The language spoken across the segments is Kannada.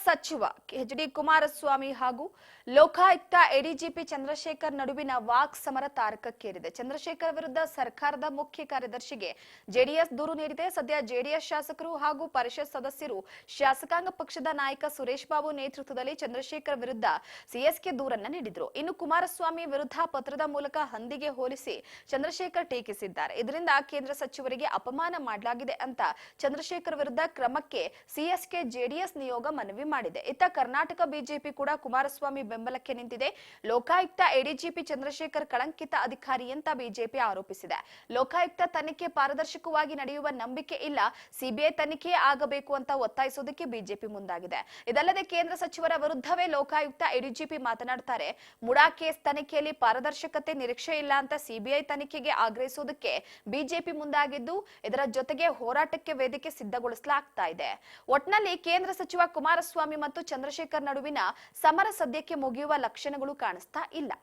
ಸಚಿವ ಎಚ್.ಡಿ. ಕುಮಾರಸ್ವಾಮಿ ಹಾಗೂ ಲೋಕಾಯುಕ್ತ ಎಡಿಜಿಪಿ ಚಂದ್ರಶೇಖರ್ ನಡುವಿನ ವಾಕ್ ಸಮರ ತಾರಕಕ್ಕೇರಿದೆ. ಚಂದ್ರಶೇಖರ್ ವಿರುದ್ಧ ಸರ್ಕಾರದ ಮುಖ್ಯ ಕಾರ್ಯದರ್ಶಿಗೆ ಜೆಡಿಎಸ್ ದೂರು ನೀಡಿದೆ. ಸದ್ಯ ಜೆಡಿಎಸ್ ಶಾಸಕರು ಹಾಗೂ ಪರಿಷತ್ ಸದಸ್ಯರು ಶಾಸಕಾಂಗ ಪಕ್ಷದ ನಾಯಕ ಸುರೇಶ್ ಬಾಬು ನೇತೃತ್ವದಲ್ಲಿ ಚಂದ್ರಶೇಖರ್ ವಿರುದ್ಧ ಸಿಎಸ್ಗೆ ದೂರನ್ನ ನೀಡಿದ್ರು. ಇನ್ನು ಕುಮಾರಸ್ವಾಮಿ ವಿರುದ್ಧ ಪತ್ರದ ಮೂಲಕ ಹಂದಿಗೆ ಹೋಲಿಸಿ ಚಂದ್ರಶೇಖರ್ ಟೀಕಿಸಿದ್ದಾರೆ. ಇದರಿಂದ ಕೇಂದ್ರ ಸಚಿವರಿಗೆ ಅಪಮಾನ ಮಾಡಲಾಗಿದೆ ಅಂತ ಚಂದ್ರಶೇಖರ್ ವಿರುದ್ಧ ಕ್ರಮಕ್ಕೆ ಸಿಎಸ್ಗೆ ಜೆಡಿಎಸ್ ನಿಯೋಗ ಮನವಿ ಮಾಡಿದೆ. ಇತ್ತ ಕರ್ನಾಟಕ ಬಿಜೆಪಿ ಕೂಡ ಕುಮಾರಸ್ವಾಮಿ ಬೆಂಬಲಕ್ಕೆ ನಿಂತಿದೆ. ಲೋಕಾಯುಕ್ತ ಎಡಿಜಿಪಿ ಚಂದ್ರಶೇಖರ್ ಕಳಂಕಿತ ಅಧಿಕಾರಿ ಅಂತ ಬಿಜೆಪಿ ಆರೋಪಿಸಿದೆ. ಲೋಕಾಯುಕ್ತ ತನಿಖೆ ಪಾರದರ್ಶಕವಾಗಿ ನಡೆಯುವ ನಂಬಿಕೆ ಇಲ್ಲ, ಸಿಬಿಐ ತನಿಖೆ ಆಗಬೇಕು ಅಂತ ಒತ್ತಾಯಿಸೋದಕ್ಕೆ ಬಿಜೆಪಿ ಮುಂದಾಗಿದೆ. ಇದಲ್ಲದೆ ಕೇಂದ್ರ ಸಚಿವರ ವಿರುದ್ಧವೇ ಲೋಕಾಯುಕ್ತ ಎಡಿಜಿಪಿ ಮಾತನಾಡುತ್ತಾರೆ. ಮುಡಾ ಕೇಸ್ ತನಿಖೆಯಲ್ಲಿ ಪಾರದರ್ಶಕತೆ ನಿರೀಕ್ಷೆ ಇಲ್ಲ ಅಂತ ಸಿಬಿಐ ತನಿಖೆಗೆ ಆಗ್ರಹಿಸೋದಕ್ಕೆ ಬಿಜೆಪಿ ಮುಂದಾಗಿದ್ದು, ಇದರ ಜೊತೆಗೆ ಹೋರಾಟಕ್ಕೆ ವೇದಿಕೆ ಸಿದ್ಧಗೊಳಿಸಲಾಗ್ತಾ ಇದೆ. ಒಟ್ನಲ್ಲಿ ಕೇಂದ್ರ ಸಚಿವ ಕುಮಾರಸ್ವಾಮಿ ಮತ್ತು ಚಂದ್ರಶೇಖರ್ ನಡುವಿನ ಸಮರ ಸದ್ಯಕ್ಕೆ ಮುಗಿಯುವ ಲಕ್ಷಣಗಳು ಕಾಣಿಸ್ತಾ ಇಲ್ಲ.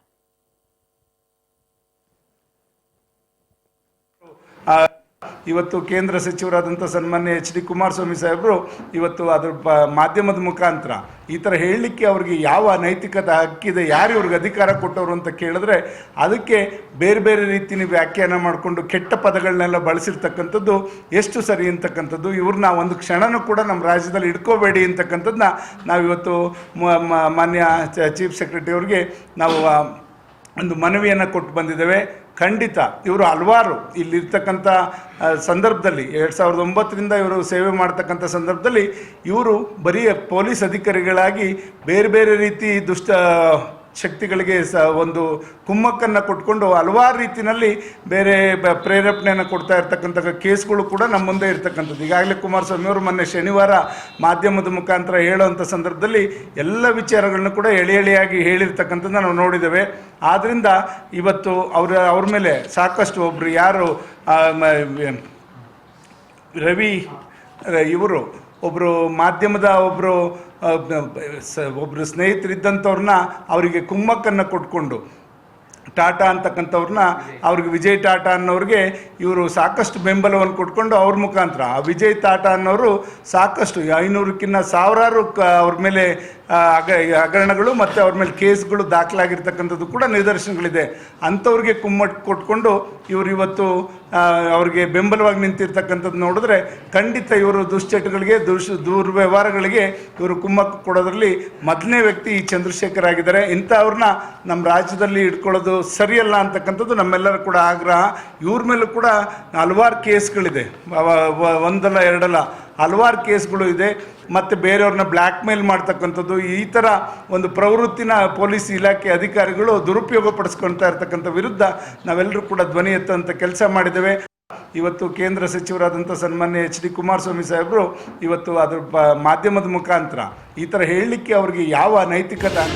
ಇವತ್ತು ಕೇಂದ್ರ ಸಚಿವರಾದಂಥ ಸನ್ಮಾನ್ಯ ಎಚ್.ಡಿ. ಕುಮಾರಸ್ವಾಮಿ ಸಾಹೇಬರು ಇವತ್ತು ಅದರ ಮಾಧ್ಯಮದ ಮುಖಾಂತರ ಈ ಥರ ಹೇಳಲಿಕ್ಕೆ ಅವ್ರಿಗೆ ಯಾವ ನೈತಿಕತೆ ಹಕ್ಕಿದೆ, ಯಾರು ಇವ್ರಿಗೆ ಅಧಿಕಾರ ಕೊಟ್ಟವರು ಅಂತ ಕೇಳಿದ್ರೆ ಅದಕ್ಕೆ ಬೇರೆ ಬೇರೆ ರೀತಿಯ ವ್ಯಾಖ್ಯಾನ ಮಾಡಿಕೊಂಡು ಕೆಟ್ಟ ಪದಗಳನ್ನೆಲ್ಲ ಬಳಸಿರ್ತಕ್ಕಂಥದ್ದು ಎಷ್ಟು ಸರಿ ಅಂತಕ್ಕಂಥದ್ದು, ಇವ್ರನ್ನ ಒಂದು ಕ್ಷಣನೂ ಕೂಡ ನಮ್ಮ ರಾಜ್ಯದಲ್ಲಿ ಇಟ್ಕೋಬೇಡಿ ಅಂತಕ್ಕಂಥದ್ದನ್ನ ನಾವಿವತ್ತು ಮಾನ್ಯ ಚೀಫ್ ಸೆಕ್ರೆಟರಿ ಅವ್ರಿಗೆ ನಾವು ಒಂದು ಮನವಿಯನ್ನು ಕೊಟ್ಟು ಬಂದಿದ್ದೇವೆ. ಖಂಡಿತ ಇವರು ಹಲವಾರು ಇಲ್ಲಿರ್ತಕ್ಕಂಥ ಸಂದರ್ಭದಲ್ಲಿ 2009ರಿಂದ ಇವರು ಸೇವೆ ಮಾಡ್ತಕ್ಕಂಥ ಸಂದರ್ಭದಲ್ಲಿ ಇವರು ಬರೀ ಪೊಲೀಸ್ ಅಧಿಕಾರಿಗಳಾಗಿ ಬೇರೆ ಬೇರೆ ರೀತಿ ದುಷ್ಟ ಶಕ್ತಿಗಳಿಗೆ ಒಂದು ಕುಮ್ಮಕ್ಕನ್ನು ಕೊಟ್ಕೊಂಡು ಹಲವಾರು ರೀತಿಯಲ್ಲಿ ಬೇರೆ ಪ್ರೇರೇಪಣೆಯನ್ನು ಕೊಡ್ತಾ ಇರ್ತಕ್ಕಂಥ ಕೇಸ್ಗಳು ಕೂಡ ನಮ್ಮ ಮುಂದೆ ಇರ್ತಕ್ಕಂಥದ್ದು. ಈಗಾಗಲೇ ಕುಮಾರಸ್ವಾಮಿ ಅವರು ಮೊನ್ನೆ ಶನಿವಾರ ಮಾಧ್ಯಮದ ಮುಖಾಂತರ ಹೇಳುವಂಥ ಸಂದರ್ಭದಲ್ಲಿ ಎಲ್ಲ ವಿಚಾರಗಳನ್ನು ಕೂಡ ಎಳೆಯಾಗಿ ಹೇಳಿರ್ತಕ್ಕಂಥದ್ದು ನಾವು ನೋಡಿದ್ದೇವೆ. ಆದ್ದರಿಂದ ಇವತ್ತು ಅವ್ರ ಮೇಲೆ ಸಾಕಷ್ಟು ಒಬ್ಬರು ಯಾರು ರವಿ ಇವರು ಒಬ್ಬರು ಮಾಧ್ಯಮದ ಒಬ್ಬರು ಸ್ನೇಹಿತರಿದ್ದಂಥವ್ರನ್ನ ಅವರಿಗೆ ಕುಮ್ಮಕ್ಕನ್ನು ಕೊಟ್ಕೊಂಡು ಟಾಟಾ ಅಂತಕ್ಕಂಥವ್ರನ್ನ ಅವ್ರಿಗೆ ವಿಜಯ್ ಟಾಟಾ ಅನ್ನೋರಿಗೆ ಇವರು ಸಾಕಷ್ಟು ಬೆಂಬಲವನ್ನು ಕೊಟ್ಕೊಂಡು ಅವ್ರ ಮುಖಾಂತರ ಆ ವಿಜಯ್ ಟಾಟಾ ಅನ್ನೋರು ಸಾಕಷ್ಟು 500ಕ್ಕಿಂತ ಸಾವಿರಾರು ಅವ್ರ ಮೇಲೆ ಹಗರಣಗಳು ಮತ್ತು ಅವ್ರ ಮೇಲೆ ಕೇಸ್ಗಳು ದಾಖಲಾಗಿರ್ತಕ್ಕಂಥದ್ದು ಕೂಡ ನಿದರ್ಶನಗಳಿದೆ. ಅಂಥವ್ರಿಗೆ ಕುಮ್ಮಟ್ಟು ಕೊಟ್ಕೊಂಡು ಇವರು ಇವತ್ತು ಅವ್ರಿಗೆ ಬೆಂಬಲವಾಗಿ ನಿಂತಿರ್ತಕ್ಕಂಥದ್ದು ನೋಡಿದ್ರೆ ಖಂಡಿತ ಇವರು ದುಶ್ಚಟಗಳಿಗೆ ದುರ್ವ್ಯವಹಾರಗಳಿಗೆ ಇವರು ಕುಮ್ಮಕ್ಕು ಕೊಡೋದ್ರಲ್ಲಿ ಮೊದಲನೇ ವ್ಯಕ್ತಿ ಈ ಚಂದ್ರಶೇಖರ್ ಆಗಿದ್ದಾರೆ. ಇಂಥವ್ರನ್ನ ನಮ್ಮ ರಾಜ್ಯದಲ್ಲಿ ಇಟ್ಕೊಳ್ಳೋದು ಸರಿಯಲ್ಲ ಅಂತಕ್ಕಂಥದ್ದು ನಮ್ಮೆಲ್ಲರ ಕೂಡ ಆಗ್ರಹ. ಇವ್ರ ಮೇಲೂ ಕೂಡ ಹಲವಾರು ಕೇಸ್ಗಳಿದೆ, ಒಂದಲ್ಲ ಎರಡಲ್ಲ ಹಲವಾರು ಕೇಸ್ಗಳು ಇದೆ. ಮತ್ತು ಬೇರೆಯವ್ರನ್ನ ಬ್ಲ್ಯಾಕ್ ಮೇಲ್ ಮಾಡ್ತಕ್ಕಂಥದ್ದು ಈ ಥರ ಒಂದು ಪ್ರವೃತ್ತಿನ ಪೊಲೀಸ್ ಇಲಾಖೆ ಅಧಿಕಾರಿಗಳು ದುರುಪಯೋಗ ಪಡಿಸ್ಕೊಳ್ತಾ ಇರ್ತಕ್ಕಂಥ ವಿರುದ್ಧ ನಾವೆಲ್ಲರೂ ಕೂಡ ಧ್ವನಿ ಎತ್ತುವಂಥ ಕೆಲಸ ಮಾಡಿದ್ದೇವೆ. ಇವತ್ತು ಕೇಂದ್ರ ಸಚಿವರಾದಂಥ ಸನ್ಮಾನ್ಯ ಎಚ್.ಡಿ. ಕುಮಾರಸ್ವಾಮಿ ಸಾಹೇಬರು ಇವತ್ತು ಅದರ ಮಾಧ್ಯಮದ ಮುಖಾಂತರ ಈ ಥರ ಹೇಳಲಿಕ್ಕೆ ಅವ್ರಿಗೆ ಯಾವ ನೈತಿಕತೆ